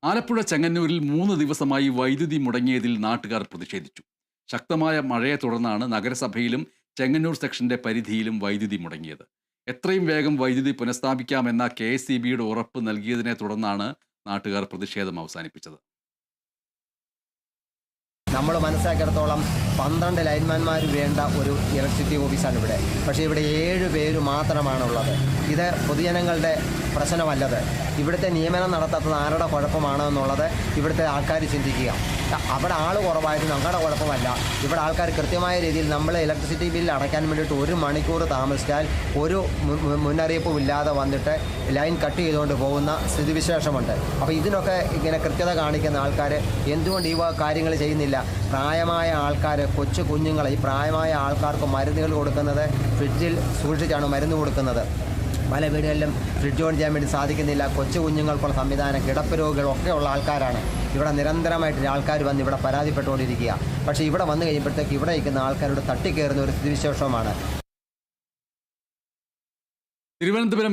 ആലപ്പുഴ ചെങ്ങന്നൂരിൽ 3 ദിവസമായി വൈദ്യുതി മുടങ്ങിയതിൽ നാട്ടുകാർ പ്രതിഷേധിച്ചു. ശക്തമായ മഴയെ തുടർന്നാണ് നഗരസഭയിലും ചെങ്ങന്നൂർ സെക്ഷന്റെ പരിധിയിലും വൈദ്യുതി മുടങ്ങിയത്. എത്രയും വേഗം വൈദ്യുതി പുനഃസ്ഥാപിക്കാമെന്ന KSEBയുടെ ഉറപ്പ് നൽകിയതിനെ തുടർന്നാണ് നാട്ടുകാർ പ്രതിഷേധം അവസാനിപ്പിച്ചത്. നമ്മൾ മനസ്സിലാക്കിയിടത്തോളം 12 ലൈൻമാൻമാർ വേണ്ട ഒരു ഇലക്ട്രിസിറ്റി ഓഫീസാണ് ഇവിടെ. പക്ഷേ ഇവിടെ 7 പേര് മാത്രമാണുള്ളത്. ഇത് പൊതുജനങ്ങളുടെ പ്രശ്നമല്ലത്. ഇവിടുത്തെ നിയമനം നടത്താത്തത് ആരുടെ കുഴപ്പമാണോ എന്നുള്ളത് ഇവിടുത്തെ ആൾക്കാർ ചിന്തിക്കുക. അവിടെ ആൾ കുറവായത് ഞങ്ങളുടെ കുഴപ്പമല്ല. ഇവിടെ ആൾക്കാർ കൃത്യമായ രീതിയിൽ നമ്മൾ ഇലക്ട്രിസിറ്റി ബില്ല് അടയ്ക്കാൻ വേണ്ടിയിട്ട് 1 മണിക്കൂർ താമസിച്ചാൽ ഒരു മുന്നറിയിപ്പും ഇല്ലാതെ വന്നിട്ട് ലൈൻ കട്ട് ചെയ്തുകൊണ്ട് പോകുന്ന സ്ഥിതിവിശേഷമുണ്ട്. അപ്പോൾ ഇതിനൊക്കെ ഇങ്ങനെ കൃത്യത കാണിക്കുന്ന ആൾക്കാർ എന്തുകൊണ്ട് ഈ കാര്യങ്ങൾ ചെയ്യുന്നില്ല? പ്രായമായ ആൾക്കാർ, കൊച്ചു കുഞ്ഞുങ്ങൾ, ഈ പ്രായമായ ആൾക്കാർക്ക് മരുന്നുകൾ കൊടുക്കുന്നത് ഫ്രിഡ്ജിൽ സൂക്ഷിച്ചാണ് മരുന്ന് കൊടുക്കുന്നത്. പല വീടുകളിലും ഫ്രിഡ്ജ് ഓൺ ചെയ്യാൻ വേണ്ടി സാധിക്കുന്നില്ല. കൊച്ചു കുഞ്ഞുങ്ങൾക്കുള്ള സംവിധാനം, കിടപ്പ് രോഗികളൊക്കെ ഉള്ള ആൾക്കാരാണ്. ഇവിടെ നിരന്തരമായിട്ട് ആൾക്കാർ വന്ന് ഇവിടെ പരാതിപ്പെട്ടുകൊണ്ടിരിക്കുക. പക്ഷേ ഇവിടെ വന്നു കഴിയുമ്പോഴത്തേക്ക് ഇവിടെ ഇരിക്കുന്ന ആൾക്കാരോട് തട്ടിക്കയറുന്ന ഒരു സ്ഥിതിവിശേഷമാണ്. തിരുവനന്തപുരം